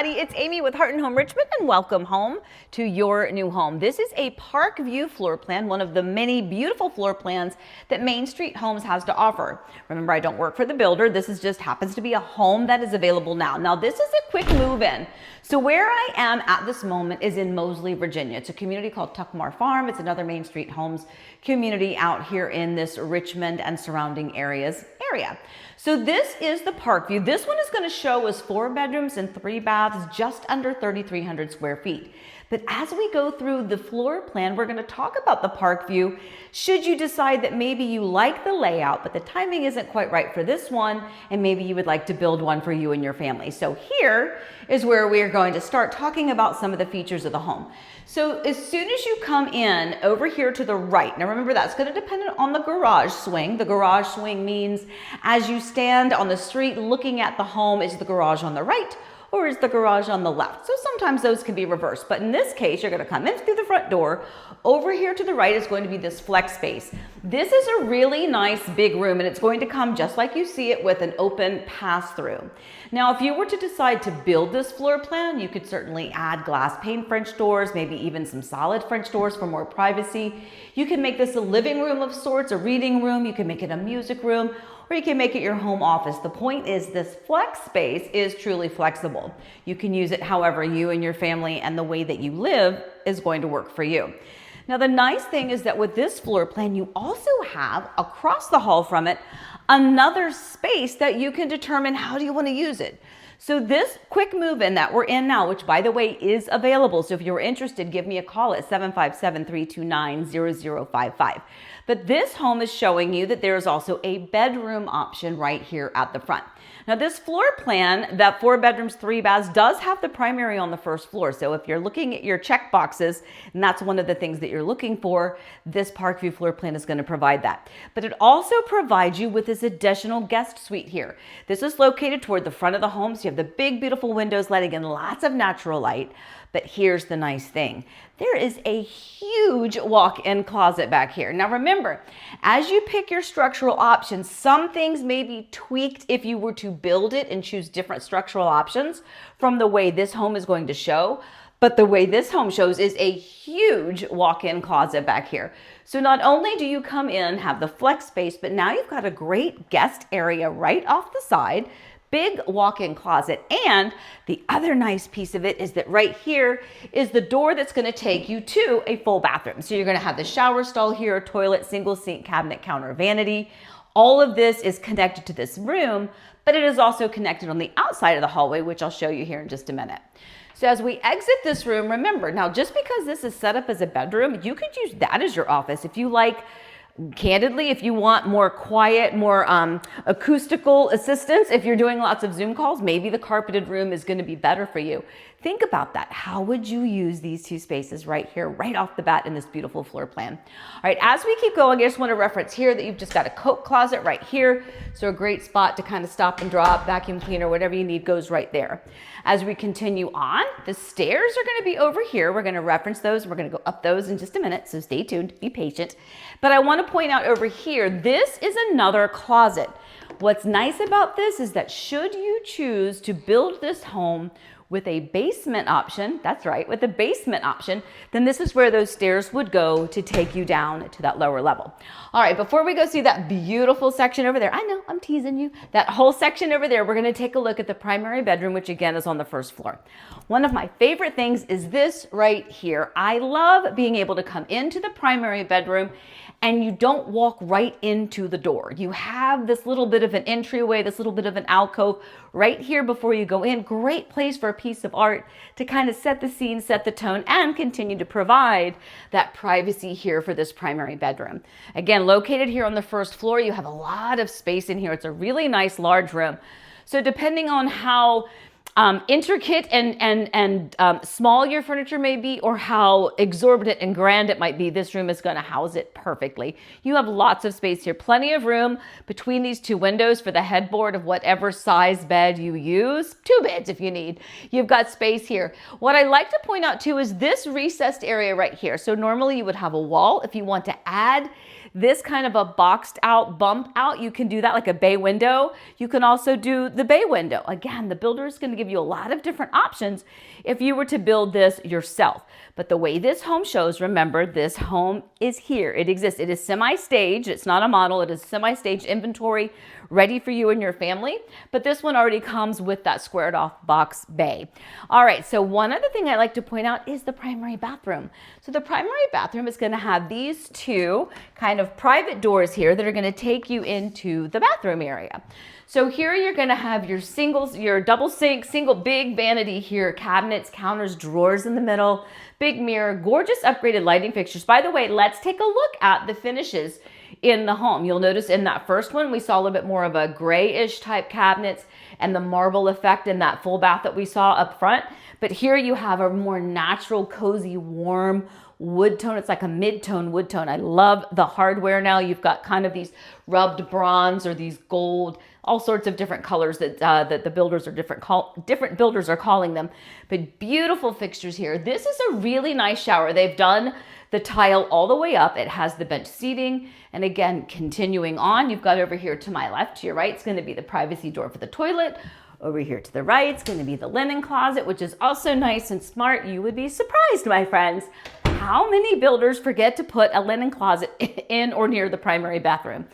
everybody, it's Amy with Heart and Home Richmond, and welcome home to your new home. This is a Parkview floor plan, one of the many beautiful floor plans that Main Street Homes has to offer. Remember, I don't work for the builder. This is just happens to be a home that is available now. Now, this is a quick move-in. So where I am at this moment is in Moseley, Virginia. It's a community called Tuckmar Farm. It's another Main Street Homes community out here in this Richmond and surrounding area. So this is the Parkview. This one is going to show us 4 bedrooms and 3 baths, just under 3,300 square feet. But as we go through the floor plan, we're going to talk about the Parkview. Should you decide that maybe you like the layout, but the timing isn't quite right for this one, and maybe you would like to build one for you and your family. So here is where we are going to start talking about some of the features of the home. So as soon as you come in over here to the right, now remember that's going to depend on the garage swing. The garage swing means as you stand on the street looking at the home, is the garage on the right or is the garage on the left? So sometimes those can be reversed, but in this case, you're going to come in through the front door. Over here to the right is going to be this flex space. This is a really nice big room, and it's going to come just like you see it with an open pass-through. Now, if you were to decide to build this floor plan, you could certainly add glass pane French doors, maybe even some solid French doors for more privacy. You can make this a living room of sorts, a reading room. You can make it a music room, or you can make it your home office. The point is this flex space is truly flexible. You can use it however you and your family and the way that you live is going to work for you. Now, the nice thing is that with this floor plan, you also have across the hall from it another space that you can determine how do you want to use it. So this quick move-in that we're in now, which by the way is available, so if you're interested, give me a call at 757-329-0055. But this home is showing you that there is also a bedroom option right here at the front. Now this floor plan, that 4 bedrooms, 3 baths, does have the primary on the first floor. So if you're looking at your check boxes, and that's one of the things that you're looking for, this Parkview floor plan is going to provide that. But it also provides you with this additional guest suite here. This is located toward the front of the home, so you have the big, beautiful windows letting in lots of natural light. But here's the nice thing. There is a huge walk-in closet back here. Now remember, as you pick your structural options, some things may be tweaked if you were to build it and choose different structural options from the way this home is going to show. But the way this home shows is a huge walk-in closet back here. So not only do you come in, have the flex space, but now you've got a great guest area right off the side, big walk-in closet. And the other nice piece of it is that right here is the door that's going to take you to a full bathroom. So you're going to have the shower stall here, toilet, single sink, cabinet, counter, vanity. All of this is connected to this room, but it is also connected on the outside of the hallway, which I'll show you here in just a minute. So as we exit this room, remember, now just because this is set up as a bedroom, you could use that as your office. If you like, candidly, if you want more quiet, more acoustical assistance, if you're doing lots of Zoom calls, maybe the carpeted room is going to be better for you. Think about that. How would you use these 2 spaces right here, right off the bat in this beautiful floor plan? All right, as we keep going, I just want to reference here that you've just got a coat closet right here. So a great spot to kind of stop and drop, vacuum cleaner, whatever you need goes right there. As we continue on, the stairs are going to be over here. We're going to reference those. We're going to go up those in just a minute, so stay tuned, be patient. But I want to point out over here, this is another closet. What's nice about this is that should you choose to build this home with a basement option, that's right, with a basement option, then this is where those stairs would go to take you down to that lower level. All right, before we go see that beautiful section over there, I know, I'm teasing you, that whole section over there, we're gonna take a look at the primary bedroom, which again is on the first floor. One of my favorite things is this right here. I love being able to come into the primary bedroom and you don't walk right into the door. You have this little bit of an entryway, this little bit of an alcove right here before you go in. Great place for a piece of art to kind of set the scene, set the tone, and continue to provide that privacy here for this primary bedroom. Again, located here on the first floor, you have a lot of space in here. It's a really nice large room. So depending on how intricate and small your furniture may be, or how exorbitant and grand it might be, this room is going to house it perfectly. You have lots of space here, plenty of room between these 2 windows for the headboard of whatever size bed you use. 2 beds if you need. You've got space here. What I like to point out too is this recessed area right here. So normally you would have a wall. If you want to add this kind of a boxed out bump out, you can do that like a bay window. You can also do the bay window. Again, the builder is going to give give you a lot of different options if you were to build this yourself. But the way this home shows, remember, this home is here. It exists. It is semi-staged. It's not a model. It is semi-staged inventory ready for you and your family. But this one already comes with that squared off box bay. All right, so one other thing I like to point out is the primary bathroom. So the primary bathroom is going to have these two kind of private doors here that are going to take you into the bathroom area. So here you're going to have your singles, your double sink, single big vanity here, cabinets, counters, drawers in the middle, big mirror, gorgeous upgraded lighting fixtures. By the way, let's take a look at the finishes in the home. You'll notice in that first one, we saw a little bit more of a grayish type cabinets and the marble effect in that full bath that we saw up front. But here you have a more natural, cozy, warm wood tone. It's like a mid-tone wood tone. I love the hardware now. You've got kind of these rubbed bronze or these gold, all sorts of different colors that the builders are different builders are calling them. But beautiful fixtures here. This is a really nice shower. They've done the tile all the way up. It has the bench seating. And again, continuing on, you've got over here to my left, to your right, it's going to be the privacy door for the toilet. Over here to the right, it's going to be the linen closet, which is also nice and smart. You would be surprised, my friends, how many builders forget to put a linen closet in or near the primary bathroom.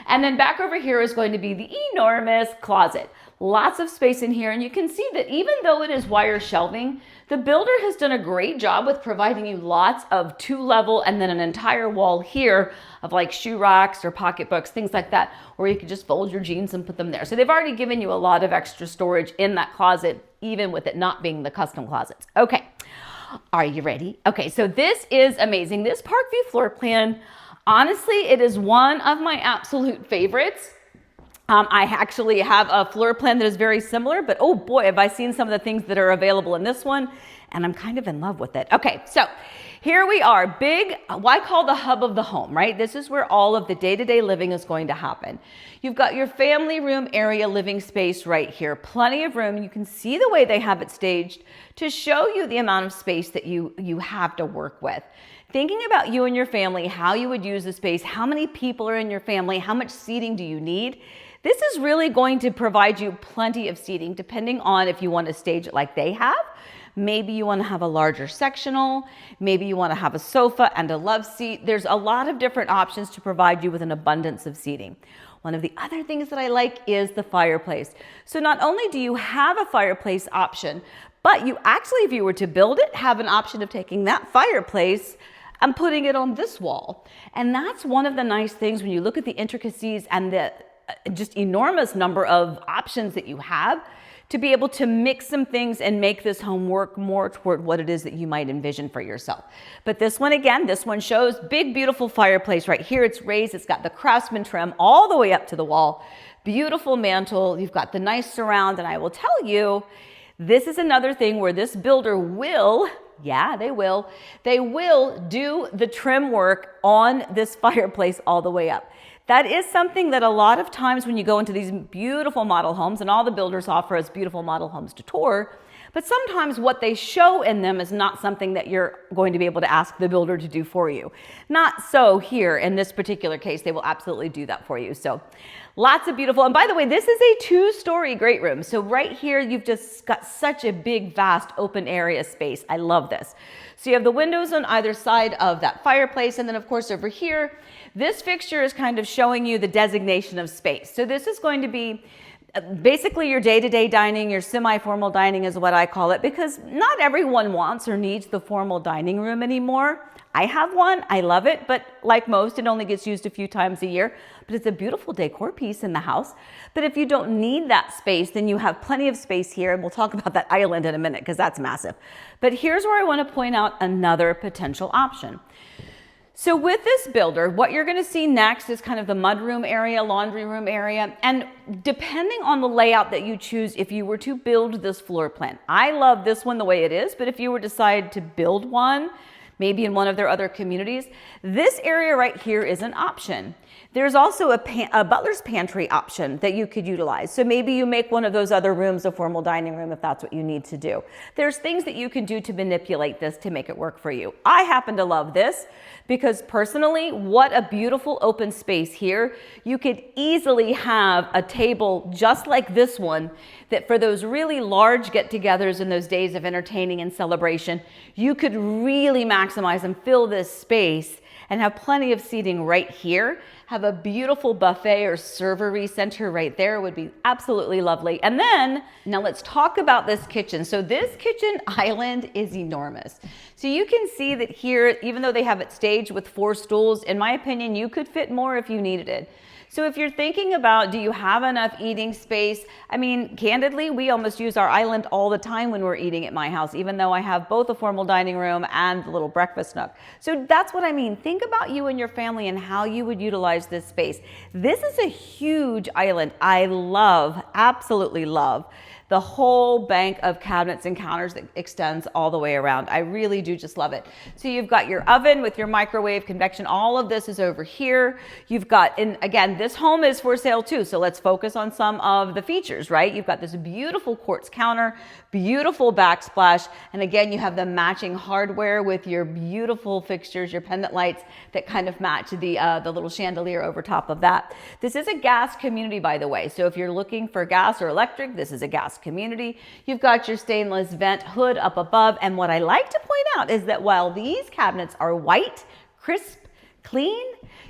And then back over here is going to be the enormous closet. Lots of space in here, and you can see that even though it is wire shelving, the builder has done a great job with providing you lots of two-level and then an entire wall here of like shoe racks or pocketbooks, things like that, where you can just fold your jeans and put them there. So they've already given you a lot of extra storage in that closet, even with it not being the custom closets. Okay, are you ready? Okay, so this is amazing. This Parkview floor plan, honestly, it is one of my absolute favorites. I actually have a floor plan that is very similar, but oh boy, have I seen some of the things that are available in this one, and I'm kind of in love with it. Okay, so here we are, big, why call the hub of the home, right? This is where all of the day-to-day living is going to happen. You've got your family room area living space right here, plenty of room. You can see the way they have it staged to show you the amount of space that you have to work with. Thinking about you and your family, how you would use the space, how many people are in your family, how much seating do you need? This is really going to provide you plenty of seating depending on if you want to stage it like they have. Maybe you want to have a larger sectional. Maybe you want to have a sofa and a love seat. There's a lot of different options to provide you with an abundance of seating. One of the other things that I like is the fireplace. So not only do you have a fireplace option, but you actually, if you were to build it, have an option of taking that fireplace and putting it on this wall. And that's one of the nice things when you look at the intricacies and the just enormous number of options that you have to be able to mix some things and make this home work more toward what it is that you might envision for yourself. But this one, again, this one shows big, beautiful fireplace right here. It's raised. It's got the Craftsman trim all the way up to the wall. Beautiful mantle. You've got the nice surround. And I will tell you, this is another thing where this builder will, yeah, they will do the trim work on this fireplace all the way up. That is something that a lot of times when you go into these beautiful model homes, and all the builders offer us beautiful model homes to tour, but sometimes what they show in them is not something that you're going to be able to ask the builder to do for you. Not so here in this particular case, they will absolutely do that for you. So lots of beautiful, and by the way, this is a 2-story great room. So right here, you've just got such a big, vast open area space. I love this. So you have the windows on either side of that fireplace. And then of course over here, this fixture is kind of showing you the designation of space. So this is going to be basically your day-to-day dining, your semi-formal dining is what I call it, because not everyone wants or needs the formal dining room anymore. I have one, I love it, but like most, it only gets used a few times a year, but it's a beautiful decor piece in the house. But if you don't need that space, then you have plenty of space here, and we'll talk about that island in a minute because that's massive. But here's where I want to point out another potential option. So with this builder, what you're going to see next is kind of the mudroom area, laundry room area, and depending on the layout that you choose, if you were to build this floor plan, I love this one the way it is, but if you were to decide to build one, maybe in one of their other communities, this area right here is an option. There's also a butler's pantry option that you could utilize. So maybe you make one of those other rooms a formal dining room if that's what you need to do. There's things that you can do to manipulate this to make it work for you. I happen to love this. because personally, what a beautiful open space here. You could easily have a table just like this one that for those really large get-togethers and those days of entertaining and celebration, you could really maximize and fill this space and have plenty of seating right here. Have a beautiful buffet or servery center right there would be absolutely lovely. And then, now let's talk about this kitchen. So this kitchen island is enormous. So you can see that here, even though they have it staged with 4 stools, in my opinion, you could fit more if you needed it. So if you're thinking about, do you have enough eating space? I mean, candidly, we almost use our island all the time when we're eating at my house, even though I have both a formal dining room and the little breakfast nook. So that's what I mean. Think about you and your family and how you would utilize this space. This is a huge island. I love, absolutely love, the whole bank of cabinets and counters that extends all the way around. I really do just love it. So you've got your oven with your microwave, convection, all of this is over here. You've got, and again, this home is for sale too, so let's focus on some of the features, right? You've got this beautiful quartz counter, beautiful backsplash, and again, you have the matching hardware with your beautiful fixtures, your pendant lights that kind of match the little chandelier over top of that. This is a gas community, by the way, so if you're looking for gas or electric, this is a gas community. You've got your stainless vent hood up above, and what I like to point out is that while these cabinets are white, crisp, clean,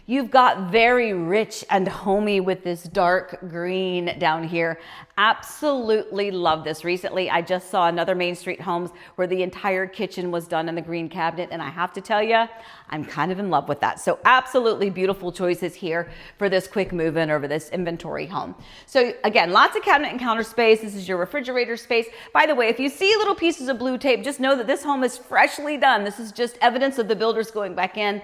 you've got very rich and homey with this dark green down here. Absolutely love this. Recently, I just saw another Main Street Homes where the entire kitchen was done in the green cabinet, and I have to tell you, I'm kind of in love with that. So absolutely beautiful choices here for this quick move-in or this inventory home. So again, lots of cabinet and counter space. This is your refrigerator space. By the way, if you see little pieces of blue tape, just know that this home is freshly done. This is just evidence of the builders going back in,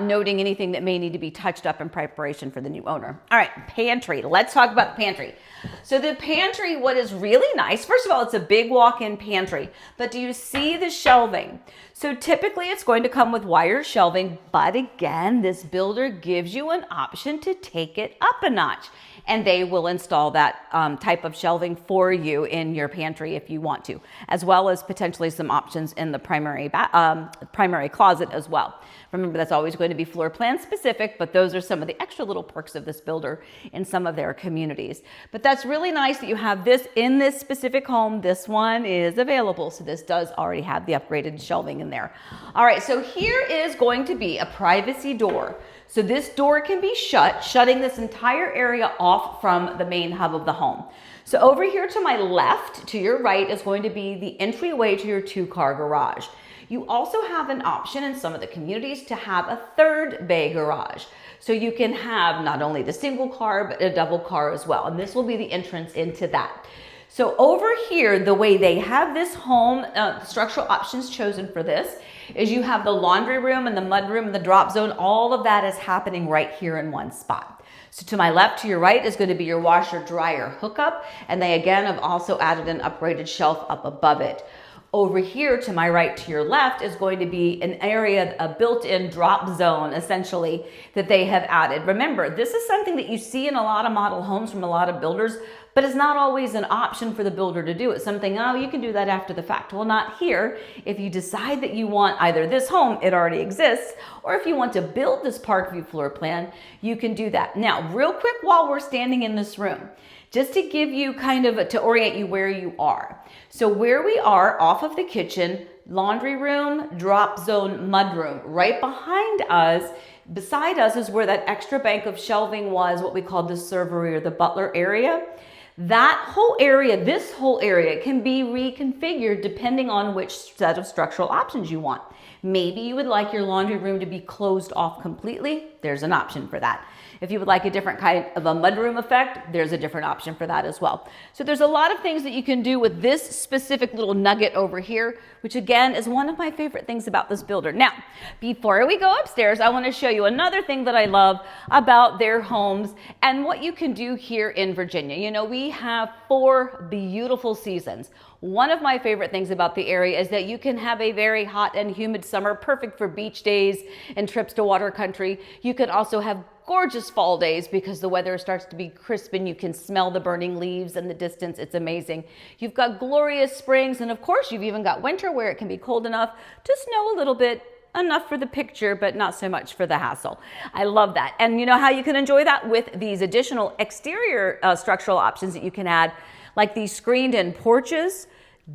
noting anything that may need to be touched up in preparation for the new owner. All right, pantry. Let's talk about the pantry. So the pantry, what is really nice, first of all, it's a big walk-in pantry, but do you see the shelving? So typically it's going to come with wire shelving, but again, this builder gives you an option to take it up a notch, and they will install that type of shelving for you in your pantry if you want to, as well as potentially some options in the primary closet as well. Remember, that's always going to be floor plan specific, but those are some of the extra little perks of this builder in some of their communities. But that's really nice that you have this in this specific home. This one is available, so this does already have the upgraded shelving in there. All right, so here is going to be a privacy door. So this door can be shut, shutting this entire area off from the main hub of the home. So over here to my left, to your right, is going to be the entryway to your 2-car garage. You also have an option in some of the communities to have a 3rd bay garage. So you can have not only the single car, but a double car as well. And this will be the entrance into that. So over here, the way they have this home, structural options chosen for this is you have the laundry room and the mudroom and the drop zone. All of that is happening right here in one spot. So to my left, to your right is going to be your washer dryer hookup. And they again have also added an upgraded shelf up above it. Over here to my right, to your left, is going to be an area, a built-in drop zone, essentially, that they have added. Remember, this is something that you see in a lot of model homes from a lot of builders, but it's not always an option for the builder to do. It's something, oh, you can do that after the fact. Well, not here. If you decide that you want either this home, it already exists, or if you want to build this Parkview floor plan, you can do that. Now, real quick while we're standing in this room, just to give you kind of, to orient you where you are. So where we are off of the kitchen, laundry room, drop zone, mudroom, right behind us, beside us is where that extra bank of shelving was, what we called the servery or the butler area. That whole area, this whole area can be reconfigured depending on which set of structural options you want. Maybe you would like your laundry room to be closed off completely. There's an option for that. If you would like a different kind of a mudroom effect, there's a different option for that as well. So there's a lot of things that you can do with this specific little nugget over here, which again is one of my favorite things about this builder. Now, before we go upstairs, I want to show you another thing that I love about their homes and what you can do here in Virginia. You know, we have 4 beautiful seasons. One of my favorite things about the area is that you can have a very hot and humid summer, perfect for beach days and trips to water country. You can also have gorgeous fall days because the weather starts to be crisp and you can smell the burning leaves in the distance. It's amazing. You've got glorious springs, and of course you've even got winter where it can be cold enough to snow a little bit enough for the picture, but not so much for the hassle. I love that. And you know how you can enjoy that? With these additional exterior structural options that you can add, like these screened in porches,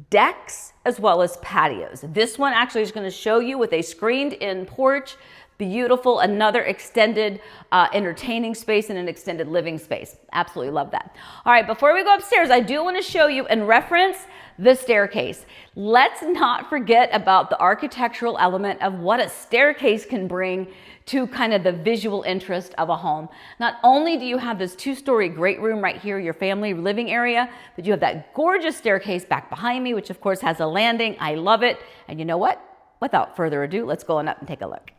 decks, as well as patios. This one actually is going to show you with a screened in porch. Beautiful, another extended entertaining space and an extended living space. Absolutely love that. All right, before we go upstairs, I do want to show you and reference the staircase. Let's not forget about the architectural element of what a staircase can bring to kind of the visual interest of a home. Not only do you have this 2-story great room right here, your family living area, but you have that gorgeous staircase back behind me, which of course has a landing. I love it. And you know what? Without further ado, let's go on up and take a look.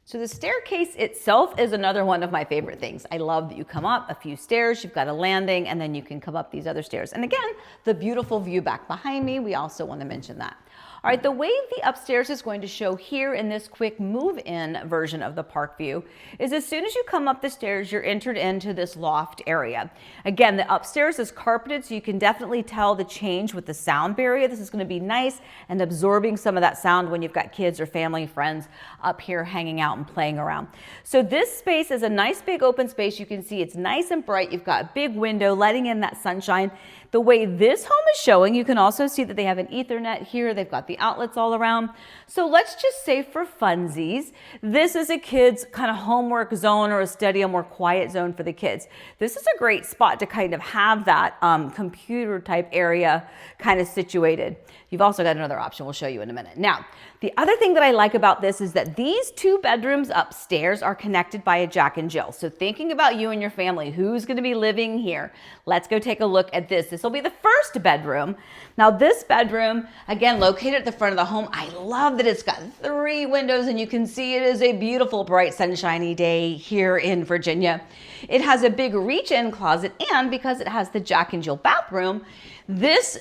So the staircase itself is another one of my favorite things. I love that you come up a few stairs, you've got a landing, and then you can come up these other stairs. And again, the beautiful view back behind me, we also want to mention that. All right, the way the upstairs is going to show here in this quick move-in version of the Parkview is as soon as you come up the stairs, you're entered into this loft area. Again, the upstairs is carpeted, so you can definitely tell the change with the sound barrier. This is going to be nice and absorbing some of that sound when you've got kids or family friends up here hanging out and playing around. So this space is a nice big open space. You can see it's nice and bright. You've got a big window letting in that sunshine. The way this home is showing, you can also see that they have an Ethernet here. They've got the outlets all around. So let's just say for funsies, this is a kid's kind of homework zone or a study, a more quiet zone for the kids. This is a great spot to kind of have that computer type area kind of situated. You've also got another option we'll show you in a minute. Now, the other thing that I like about this is that these 2 bedrooms upstairs are connected by a Jack and Jill. So thinking about you and your family, who's going to be living here? Let's go take a look at this. This will be the first bedroom. Now this bedroom, again, located at the front of the home. I love that it's got 3 windows and you can see it is a beautiful, bright, sunshiny day here in Virginia. It has a big reach-in closet, and because it has the Jack and Jill bathroom, this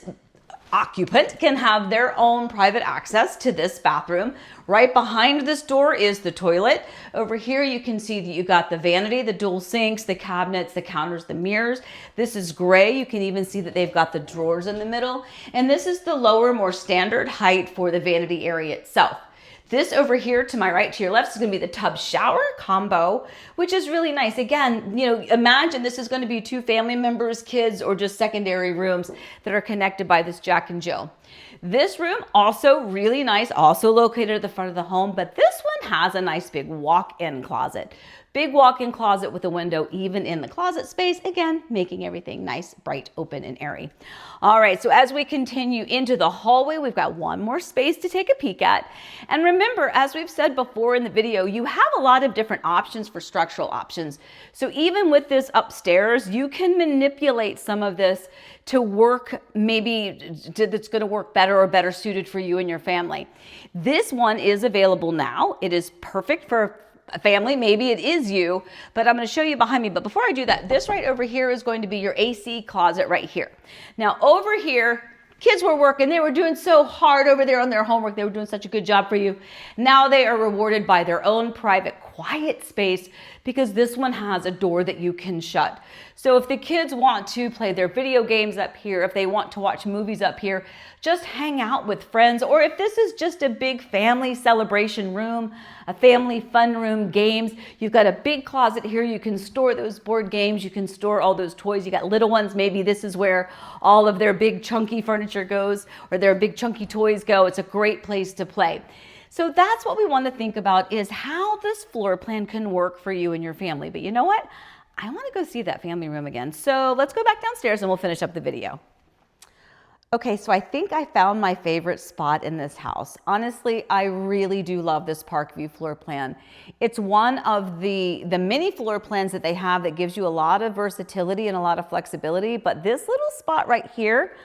occupant can have their own private access to this bathroom. Right behind this door is the toilet. Over here you can see that you got the vanity, the dual sinks, the cabinets, the counters, the mirrors. This is gray. You can even see that they've got the drawers in the middle. And this is the lower, more standard height for the vanity area itself. This over here to my right, to your left, is going to be the tub shower combo, which is really nice. Again, you know, imagine this is going to be 2 family members, kids, or just secondary rooms that are connected by this Jack and Jill. This room also really nice, also located at the front of the home, but this one has a nice big walk-in closet. Big walk-in closet with a window even in the closet space, again, making everything nice, bright, open, and airy. All right, so as we continue into the hallway, we've got one more space to take a peek at. And remember, as we've said before in the video, you have a lot of different options for structural options. So even with this upstairs, you can manipulate some of this to work, maybe that's going to work better or better suited for you and your family. This one is available now. It is perfect for a family, maybe it is you, but I'm going to show you behind me. But before I do that, this right over here is going to be your AC closet right here. Now over here, kids were working, they were doing so hard over there on their homework, they were doing such a good job for you. Now they are rewarded by their own private quiet space because this one has a door that you can shut. So if the kids want to play their video games up here, if they want to watch movies up here, just hang out with friends, or if this is just a big family celebration room, a family fun room, games, you've got a big closet here. You can store those board games. You can store all those toys. You got little ones. Maybe this is where all of their big chunky furniture goes, or their big chunky toys go. It's a great place to play. So that's what we want to think about, is how this floor plan can work for you and your family. But you know what? I want to go see that family room again. So let's go back downstairs and we'll finish up the video. Okay, so I think I found my favorite spot in this house. Honestly, I really do love this Parkview floor plan. It's one of the many floor plans that they have that gives you a lot of versatility and a lot of flexibility. But this little spot right here,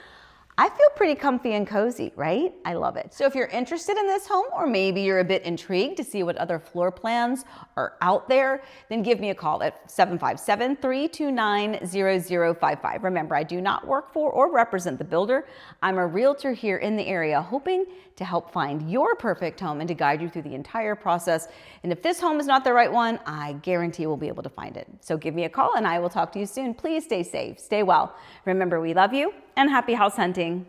I feel pretty comfy and cozy, right? I love it. So if you're interested in this home, or maybe you're a bit intrigued to see what other floor plans are out there, then give me a call at 757-329-0055. Remember, I do not work for or represent the builder. I'm a realtor here in the area, hoping to help find your perfect home and to guide you through the entire process. And if this home is not the right one, I guarantee we'll be able to find it. So give me a call and I will talk to you soon. Please stay safe, stay well. Remember, we love you, and happy house hunting.